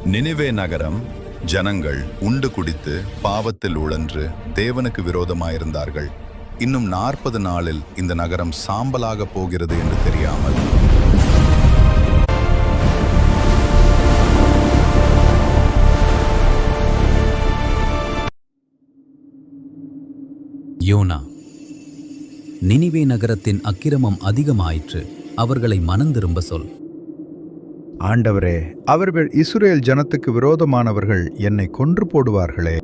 நினிவே நகரம் ஜனங்கள் உண்டு குடித்து பாவத்தில் உழன்று தேவனுக்கு விரோதமாயிருந்தார்கள். இன்னும் 40 நாளில் இந்த நகரம் சாம்பலாக போகிறது என்று தெரியாமல் யோனா. நினிவே நகரத்தின் அக்கிரமம் அதிகமாயிற்று, அவர்களை மனந்திரும்ப சொல். ஆண்டவரே, அவர்கள் இஸ்ரேல் ஜனத்துக்கு விரோதமானவர்கள், என்னை கொன்று போடுவார்களே.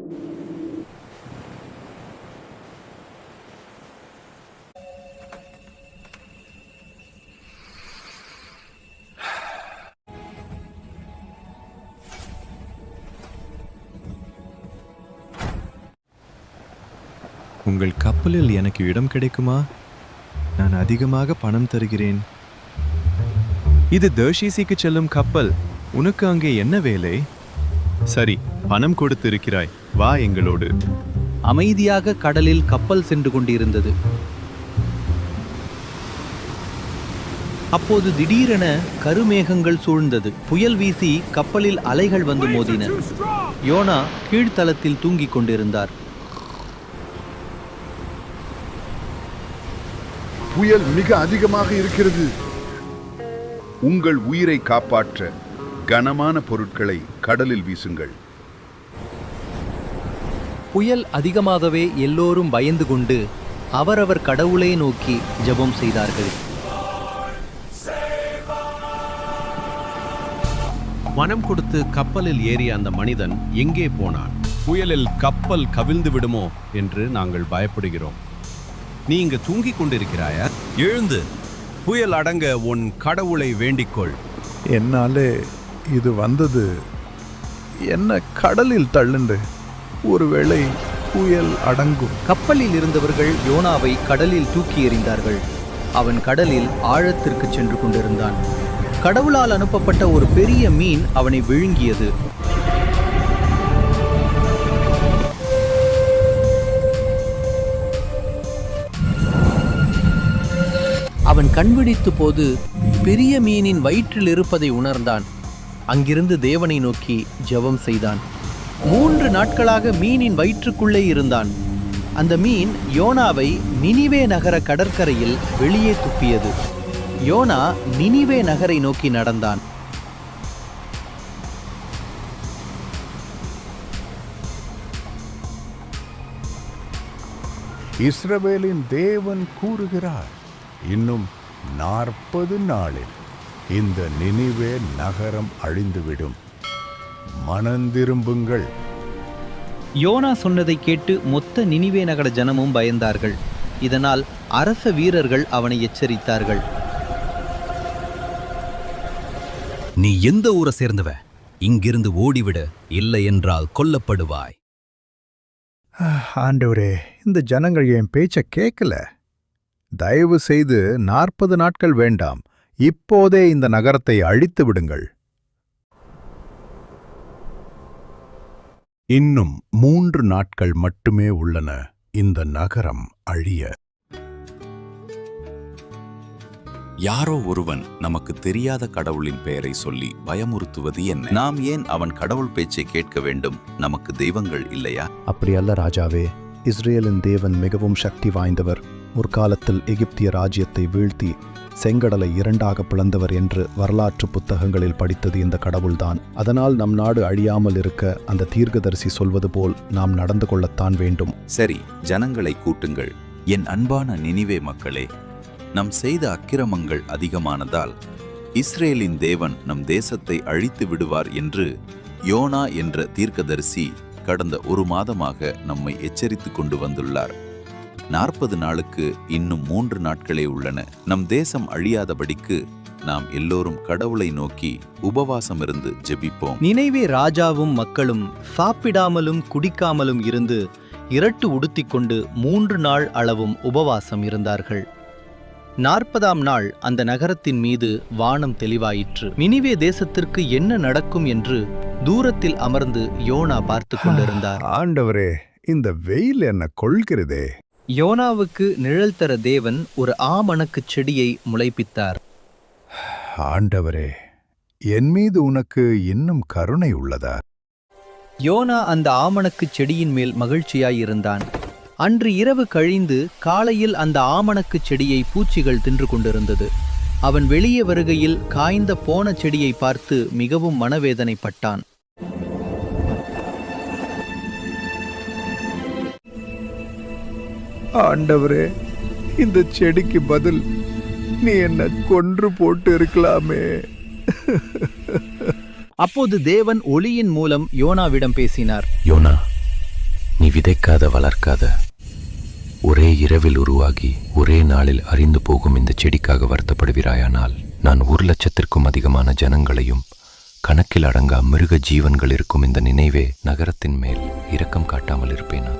உங்கள் கப்பலில் எனக்கு இடம் கிடைக்குமா? நான் அதிகமாக பணம் தருகிறேன். இது தர்ஷீசிக்கு செல்லும் கப்பல். உனக்கு அங்கே என்ன வேலை? சரி, பணம் கொடுத்திருக்கிறாய், வா எங்களோடு. அமைதியாக கடலில் கப்பல் சென்று கொண்டிருந்தது. அப்போது திடீரென கருமேகங்கள் சூழ்ந்தது. புயல் வீசி கப்பலில் அலைகள் வந்து மோதின. யோனா கீழ்த்தளத்தில் தூங்கிக் கொண்டிருந்தார். புயல் மிக அதிகமாக இருக்கிறது. உங்கள் உயிரை காப்பாற்ற கனமான பொருட்களை கடலில் வீசுங்கள். புயல் அதிகமாகவே எல்லோரும் பயந்து கொண்டு அவரவர் கடவுளை நோக்கி ஜெபம் செய்தார்கள். பணம் கொடுத்து கப்பலில் ஏறிய அந்த மனிதன் எங்கே போனான்? புயலில் கப்பல் கவிழ்ந்து விடுமோ என்று நாங்கள் பயப்படுகிறோம். நீ இங்கு தூங்கிக் கொண்டிருக்கிறாயா? எழுந்து புயல் அடங்க உன் கடவுளை வேண்டிக்கொள். என்னாலே இது வந்தது. என்ன கடலில் தள்ளுண்டு, ஒருவேளை புயல் அடங்கும். கப்பலில் இருந்தவர்கள் யோனாவை கடலில் தூக்கி எறிந்தார்கள். அவன் கடலில் ஆழத்திற்கு சென்று கொண்டிருந்தான். கடவுளால் அனுப்பப்பட்ட ஒரு பெரிய மீன் அவனை விழுங்கியது. அவன் கண்விழித்த போது பெரிய மீனின் வயிற்றில் இருப்பதை உணர்ந்தான். அங்கிருந்து தேவனை நோக்கி ஜெபம் செய்தான். 3 நாட்களாக மீனின் வயிற்றுக்குள்ளே இருந்தான். அந்த மீன் யோனாவை நினிவே நகர கடற்கரையில் வெளியே துப்பியது. யோனா நினிவே நகரை நோக்கி நடந்தான். இஸ்ரவேலின் தேவன் கூறுகிறார், இன்னும் 40 நாளில் இந்த நினிவே நகரம் அழிந்துவிடும். மனந்திரும்புங்கள். யோனா சொன்னதை கேட்டு மொத்த நினிவே நகர ஜனமும் பயந்தார்கள். இதனால் அரச வீரர்கள் அவனை எச்சரித்தார்கள். நீ எந்த ஊரை சேர்ந்தவ? இங்கிருந்து ஓடிவிடு, இல்லை என்றால் கொல்லப்படுவாய். ஆண்டவரே, இந்த ஜனங்கள் என் பேச்ச கேட்கல. தயவு செய்து 40 நாட்கள் வேண்டாம், இப்போதே இந்த நகரத்தை அழித்து விடுங்கள். இன்னும் 3 நாட்கள் மட்டுமே உள்ளன இந்த நகரம் அழிய. யாரோ ஒருவன் நமக்கு தெரியாத கடவுளின் பெயரை சொல்லி பயமுறுத்துவது என்ன? நாம் ஏன் அவன் கடவுள் பேச்சை கேட்க வேண்டும்? நமக்கு தெய்வங்கள் இல்லையா? அப்படியல்ல ராஜாவே, இஸ்ரேலின் தேவன் மிகவும் சக்தி வாய்ந்தவர். முற்காலத்தில் எகிப்திய ராஜ்யத்தை வீழ்த்தி செங்கடலை 2ஆக பிளந்தவர் என்று வரலாற்று புத்தகங்களில் படித்தது இந்த கடவுள்தான். அதனால் நம் நாடு அழியாமல் இருக்க அந்த தீர்க்கதரிசி சொல்வது போல் நாம் நடந்து கொள்ளத்தான் வேண்டும். சரி, ஜனங்களை கூட்டுங்கள். என் அன்பான நினிவே மக்களே, நம் செய்த அக்கிரமங்கள் அதிகமானதால் இஸ்ரேலின் தேவன் நம் தேசத்தை அழித்து விடுவார் என்று யோனா என்ற தீர்க்கதரிசி கடந்த 1 மாதமாக நம்மை எச்சரித்து கொண்டு வந்துள்ளார். 40 நாளுக்கு இன்னும் 3 நாட்களே உள்ளன. நம் தேசம் அழியாதபடிக்கு நாம் எல்லோரும் கடவுளை நோக்கி உபவாசம் இருந்து ஜெபிப்போம். நினைவே ராஜாவும் மக்களும் சாப்பிடாமலும் குடிக்காமலும் இருந்து இரட்டு உடுத்திக்கொண்டு 3 நாள் அளவும் உபவாசம் இருந்தார்கள். 40ஆம் நாள் அந்த நகரத்தின் மீது வானம் தெளிவாயிற்று. நினிவே தேசத்திற்கு என்ன நடக்கும் என்று தூரத்தில் அமர்ந்து யோனா பார்த்து கொண்டிருந்தார். ஆண்டவரே, இந்த வெயில் என்ன கொள்கிறதே. யோனாவுக்கு நிழல் தர தேவன் ஒரு ஆமணக்கு செடியை முளைப்பித்தார். ஆண்டவரே, என் மீது உனக்கு இன்னும் கருணை உள்ளதா? யோனா அந்த ஆமணக்குச் செடியின் மேல் மகிழ்ச்சியாயிருந்தான். அன்று இரவு கழிந்து காலையில் அந்த ஆமணக்குச் செடியை பூச்சிகள் தின்று கொண்டிருந்தது. அவன் வெளியே வருகையில் காய்ந்த போன செடியை பார்த்து மிகவும் மனவேதனைப்பட்டான். ஆண்டவரே, இந்த செடிக்கு பதில் நீ என்ன கொன்று போட்டு இருக்கலாமே. அப்போது தேவன் ஒளியின் மூலம் யோனாவிடம் பேசினார். யோனா, நீ விதைக்காத வளர்க்காத, ஒரே இரவில் உருவாகி ஒரே நாளில் அறிந்து போகும் இந்த செடிக்காக வருத்தப்படுகிறாயானால், நான் 1,00,000க்கும் அதிகமான ஜனங்களையும் கணக்கில் அடங்கா மிருக ஜீவன்கள் இருக்கும் இந்த நினைவே நகரத்தின் மேல் இரக்கம் காட்டாமல் இருப்பேனா?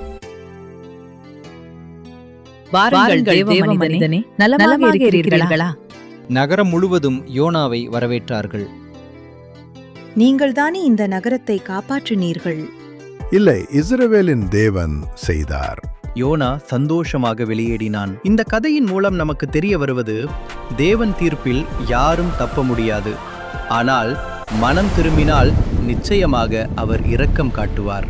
வாருங்கள் தேவ மனிதனே, நலமாக இருக்கிறீர்களா? நகரம் முழுவதும் யோனாவை வரவேற்றார்கள். நீங்கள்தானே இந்த நகரத்தை காப்பாற்றினீர்கள். இல்லை, இஸ்ரவேலின் தேவன் செய்தார். யோனா சந்தோஷமாக வெளியேறினான். இந்த கதையின் மூலம் நமக்கு தெரிய வருவது, தேவன் தீர்ப்பில் யாரும் தப்ப முடியாது. ஆனால் மனம் திரும்பினால் நிச்சயமாக அவர் இரக்கம் காட்டுவார்.